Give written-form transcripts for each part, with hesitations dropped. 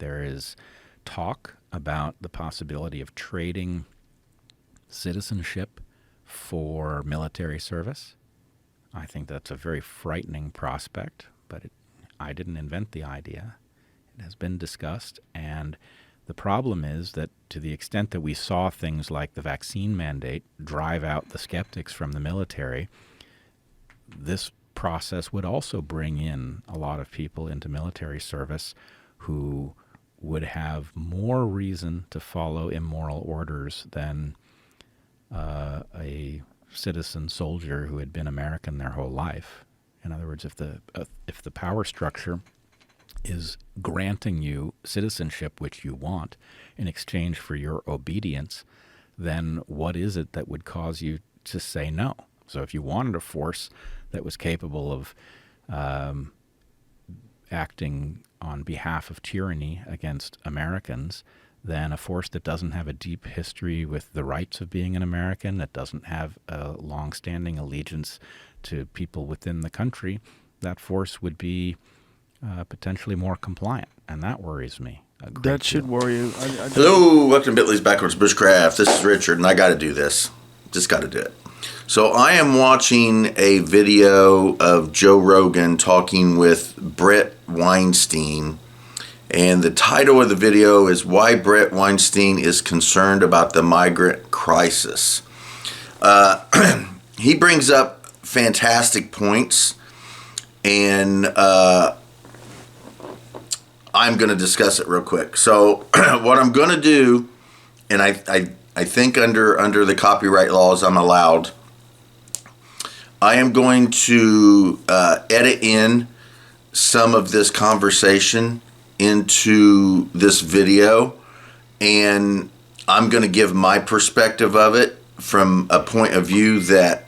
There is talk about the possibility of trading citizenship for military service. I think that's a very frightening prospect, but I didn't invent the idea. It has been discussed, and the problem is that to the extent that we saw things like the vaccine mandate drive out the skeptics from the military, this process would also bring in a lot of people into military service who would have more reason to follow immoral orders than a citizen soldier who had been American their whole life. In other words, if the power structure is granting you citizenship, which you want, in exchange for your obedience, then what is it that would cause you to say no? So if you wanted a force that was capable of acting on behalf of tyranny against Americans, then a force that doesn't have a deep history with the rights of being an American, that doesn't have a long-standing allegiance to people within the country, that force would be potentially more compliant, and that worries me. That should worry you. Hello, welcome to Bentley's Backwoods Bushcraft. This is Richard, and I got to do this. Just got to do it. So I am watching a video of Joe Rogan talking with Brett Weinstein, and the title of the video is Why Brett Weinstein is Concerned About the Migrant Crisis. He brings up fantastic points, and I'm going to discuss it real quick. So what I'm going to do, and I think under the copyright laws I'm allowed, I am going to edit in some of this conversation into this video, and I'm going to give my perspective of it from a point of view that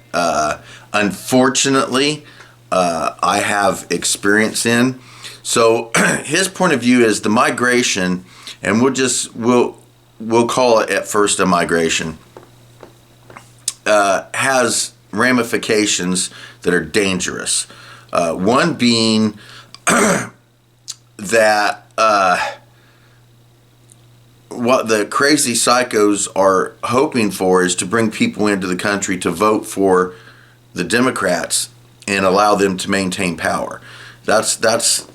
unfortunately I have experience in. So his point of view is the migration, and we'll call it at first a migration, has ramifications that are dangerous. One being that what the crazy psychos are hoping for is to bring people into the country to vote for the Democrats and allow them to maintain power. That's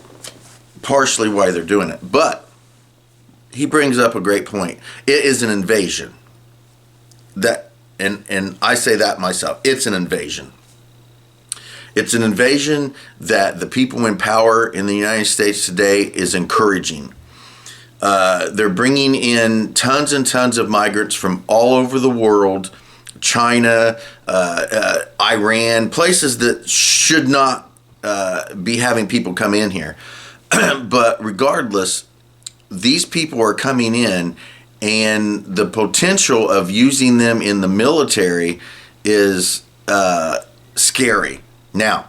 partially why they're doing it. But he brings up a great point. It is an invasion. And I say that myself. It's an invasion. It's an invasion that the people in power in the United States today is encouraging. They're bringing in tons and tons of migrants from all over the world, China, Iran, places that should not be having people come in here. But regardless, these people are coming in, and the potential of using them in the military is scary. Now,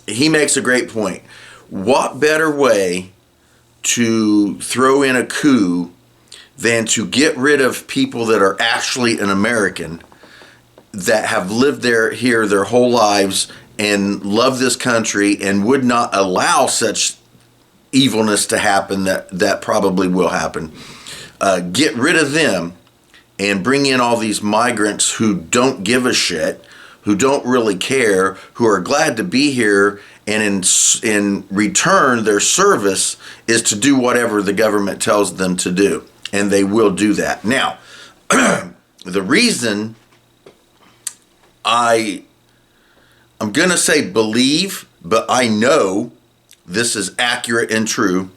he makes a great point. What better way to throw in a coup than to get rid of people that are actually an American, that have lived here their whole lives and love this country and would not allow such evilness to happen that probably will happen. Get rid of them and bring in all these migrants who don't give a shit, who don't really care, who are glad to be here, and in return, their service is to do whatever the government tells them to do, and they will do that. Now, the reason I'm going to say believe, but I know this is accurate and true,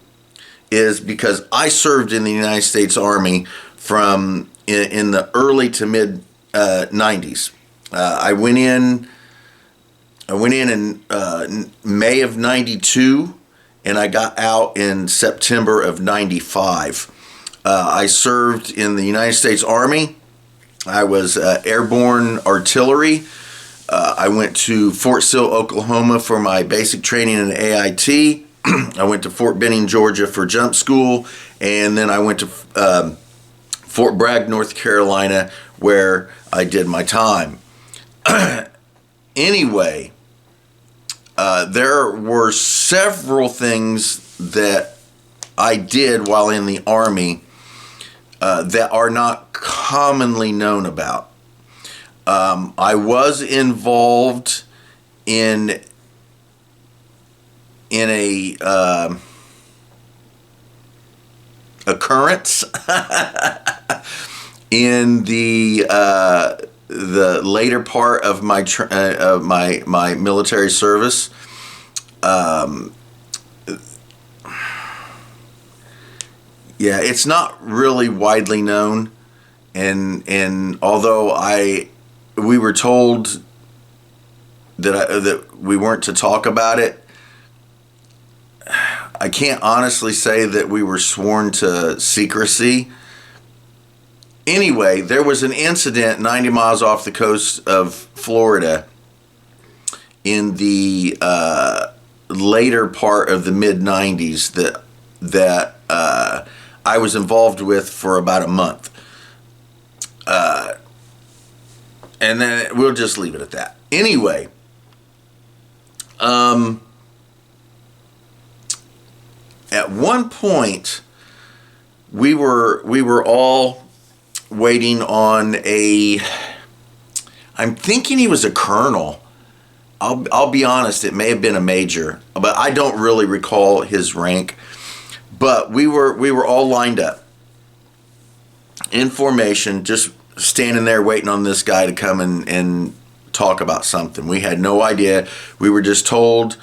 is because I served in the United States Army from in the early to mid 90s. I went in May of 92, and I got out in September of 95. I served in the United States Army. I was airborne artillery. I went to Fort Sill, Oklahoma for my basic training in AIT. I went to Fort Benning, Georgia for jump school, and then I went to Fort Bragg, North Carolina, where I did my time. Anyway, there were several things that I did while in the Army that are not commonly known about. I was involved in a occurrence in the later part of my military service. Yeah, it's not really widely known, and although we were told that we weren't to talk about it, I can't honestly say that we were sworn to secrecy. Anyway, there was an incident 90 miles off the coast of Florida in the later part of the mid-90s that I was involved with for about a month. And then we'll just leave it at that. Anyway, at one point, we were all waiting on I'm thinking he was a colonel. I'll be honest, it may have been a major, but I don't really recall his rank. But we were all lined up in formation, just standing there waiting on this guy to come and talk about something. We had no idea. We were just told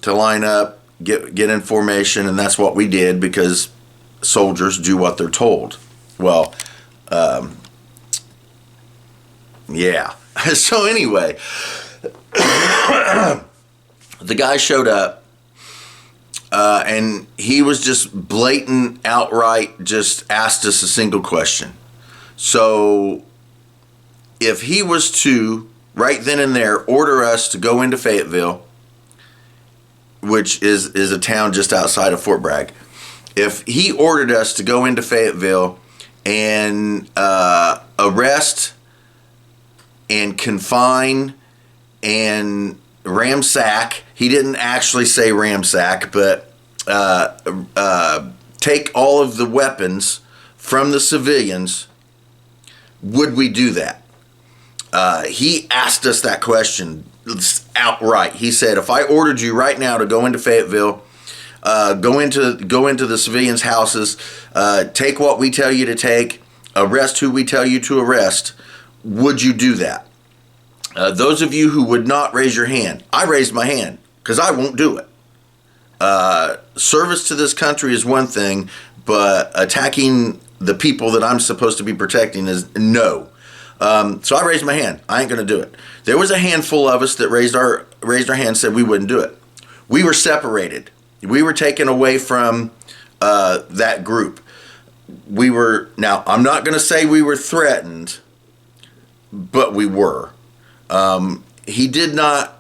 to line up, get in formation, and that's what we did because soldiers do what they're told. Well, yeah. So anyway, the guy showed up. And he was just blatant, outright, just asked us a single question. So if he was to, right then and there, order us to go into Fayetteville, which is a town just outside of Fort Bragg, if he ordered us to go into Fayetteville and arrest and confine and ransack, he didn't actually say ransack, but take all of the weapons from the civilians, would we do that? He asked us that question outright. He said, if I ordered you right now to go into Fayetteville, go into the civilians' houses, take what we tell you to take, arrest who we tell you to arrest, would you do that? Those of you who would not raise your hand, I raised my hand because I won't do it. Service to this country is one thing, but attacking the people that I'm supposed to be protecting is no. So I raised my hand. I ain't going to do it. There was a handful of us that raised our hand and said we wouldn't do it. We were separated. We were taken away from that group. Now, I'm not going to say we were threatened, but we were. He did not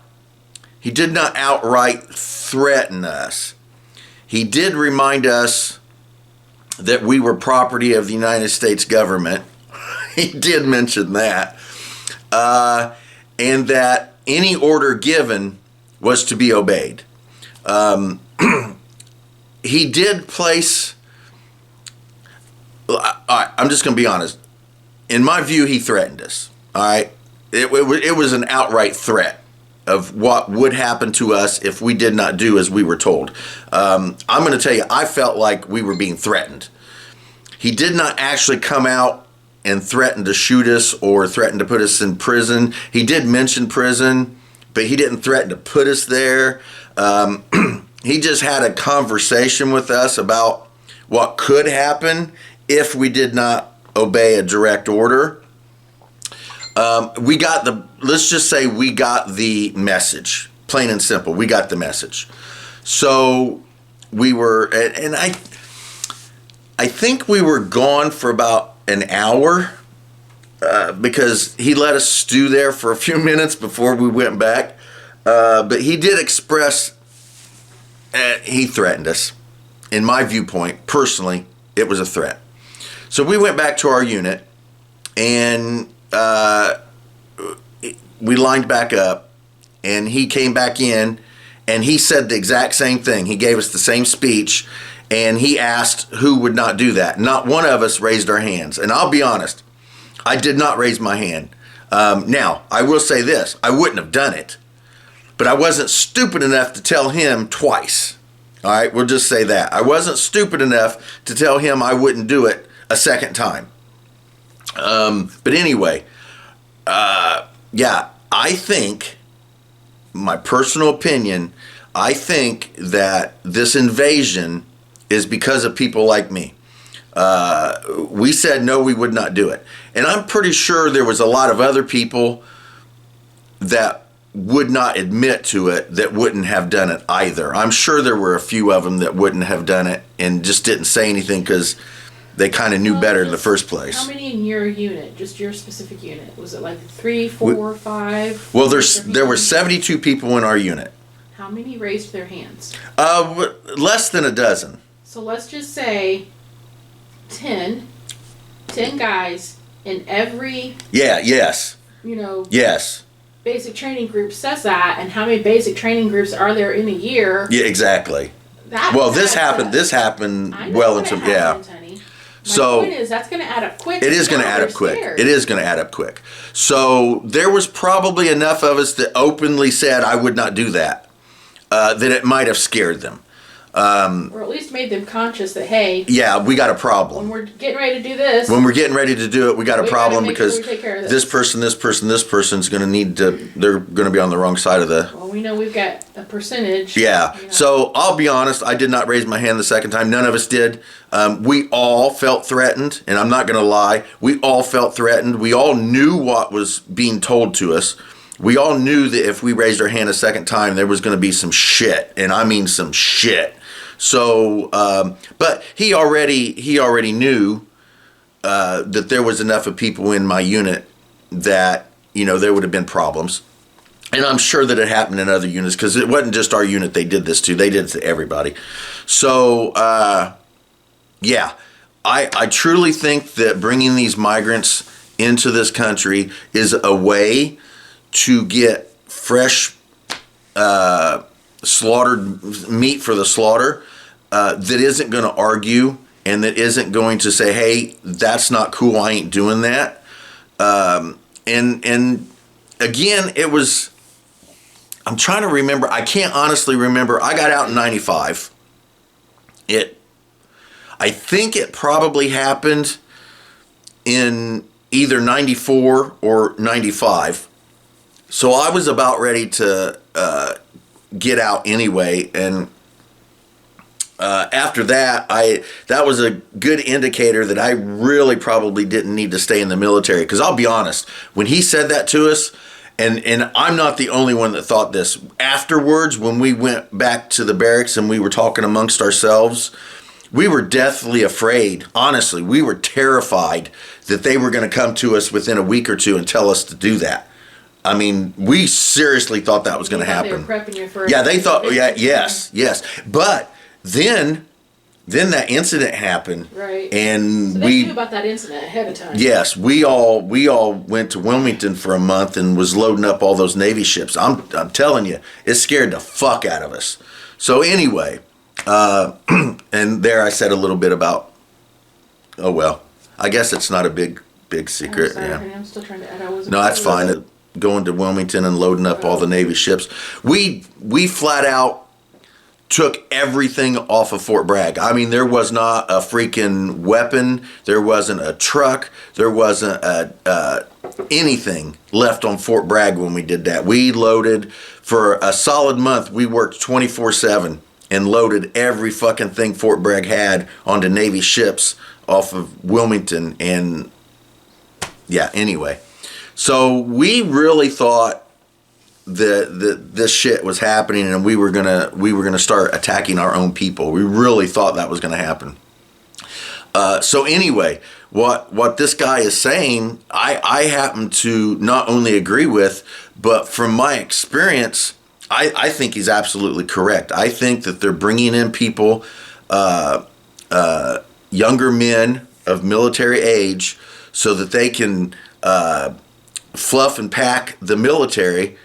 outright threaten us. He did remind us that we were property of the United States government. He did mention that. And that any order given was to be obeyed. He did place... I'm just going to be honest. In my view, he threatened us. All right? It was an outright threat of what would happen to us if we did not do as we were told. I'm going to tell you, I felt like we were being threatened. He did not actually come out and threaten to shoot us or threaten to put us in prison. He did mention prison, but he didn't threaten to put us there. He just had a conversation with us about what could happen if we did not obey a direct order. Let's just say we got the message, plain and simple. We got the message. So we were, and I think we were gone for about an hour because he let us stew there for a few minutes before we went back. But he did express, he threatened us. In my viewpoint, personally, it was a threat. So we went back to our unit and we lined back up, and he came back in, and he said the exact same thing. He gave us the same speech, and he asked who would not do that. Not one of us raised our hands. And I'll be honest, I did not raise my hand. Now, I will say this. I wouldn't have done it, but I wasn't stupid enough to tell him twice. All right, we'll just say that. I wasn't stupid enough to tell him I wouldn't do it a second time. But anyway, yeah, I think, my personal opinion, I think that this invasion is because of people like me. We said no, we would not do it. And I'm pretty sure there was a lot of other people that would not admit to it that wouldn't have done it either. I'm sure there were a few of them that wouldn't have done it and just didn't say anything because they kind of knew better in the first place. How many in your unit? Just your specific unit? Was it like 3, 4, 5? Well, there were 72 people in our unit. How many raised their hands? Less than a dozen. So let's just say 10 guys in every, Yes. Yes, basic training group says that. And how many basic training groups are there in a year? Yeah, exactly. This happened well into, yeah. Honey. So my point is, that's going to add up quick. It is going to add up quick. It is going to add up quick. So there was probably enough of us that openly said I would not do that, that it might have scared them. Or at least made them conscious that, hey, yeah, we got a problem. When we're getting ready to do this. When we're getting ready to do it, we got a problem because sure we take care of this person's going to need to, they're going to be on the wrong side of the... Well, we know we've got a percentage. Yeah. So I'll be honest, I did not raise my hand the second time. None of us did. We all felt threatened, and I'm not going to lie. We all felt threatened. We all knew what was being told to us. We all knew that if we raised our hand a second time, there was going to be some shit, and I mean some shit. So, but he already knew that there was enough of people in my unit that, there would have been problems. And I'm sure that it happened in other units because it wasn't just our unit they did this to. They did it to everybody. So, yeah, I truly think that bringing these migrants into this country is a way to get fresh slaughtered meat for the slaughter that isn't going to argue and that isn't going to say, hey, that's not cool, I ain't doing that. And again, it was, I'm trying to remember, I can't honestly remember. I got out in 95. I think it probably happened in either 94 or 95. So I was about ready to get out anyway, and after that, that was a good indicator that I really probably didn't need to stay in the military. Because I'll be honest, when he said that to us, and I'm not the only one that thought this. Afterwards, when we went back to the barracks and we were talking amongst ourselves, we were deathly afraid. Honestly, we were terrified that they were going to come to us within a week or two and tell us to do that. I mean, we seriously thought that was going to happen. They were prepping you for they thought, yes. But then that incident happened. Right. And so they knew about that incident ahead of time. Yes, we all went to Wilmington for a month and was loading up all those Navy ships. I'm telling you, it scared the fuck out of us. So anyway, and there I said a little bit about, oh well, I guess it's not a big secret. I'm sorry, yeah. honey, I'm still trying to. I wasn't No, that's fine. Going to Wilmington and loading up all the Navy ships. We flat out took everything off of Fort Bragg. I mean, there was not a freaking weapon. There wasn't a truck. There wasn't anything left on Fort Bragg when we did that. We loaded for a solid month. We worked 24/7 and loaded every fucking thing Fort Bragg had onto Navy ships off of Wilmington. And yeah, anyway. So we really thought that this shit was happening, and we were gonna start attacking our own people. We really thought that was gonna happen. So anyway, what this guy is saying, I happen to not only agree with, but from my experience, I think he's absolutely correct. I think that they're bringing in people, younger men of military age, so that they can fluff and pack the military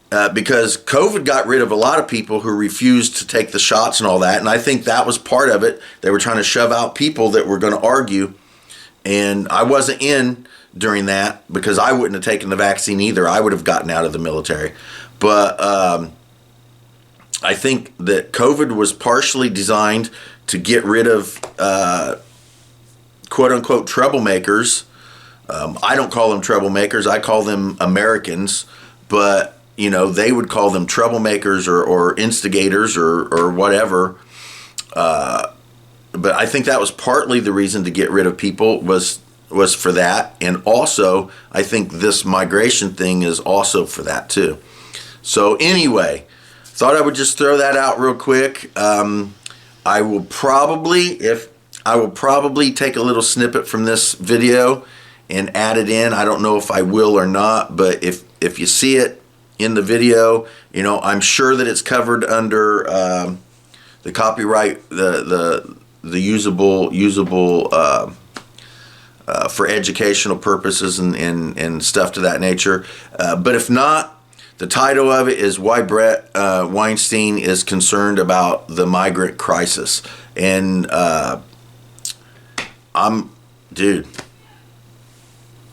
because COVID got rid of a lot of people who refused to take the shots and all that. And I think that was part of it. They were trying to shove out people that were going to argue. And I wasn't in during that because I wouldn't have taken the vaccine either. I would have gotten out of the military. But I think that COVID was partially designed to get rid of quote unquote troublemakers. I don't call them troublemakers. I call them Americans. But they would call them troublemakers or instigators or whatever. But I think that was partly the reason to get rid of people was for that. And also, I think this migration thing is also for that too. So anyway, thought I would just throw that out real quick. I will probably take a little snippet from this video and add it in. I don't know if I will or not, but if you see it in the video, I'm sure that it's covered under the copyright, the usable for educational purposes and stuff to that nature. But if not, the title of it is Why Brett Weinstein is Concerned About the Migrant Crisis. And dude,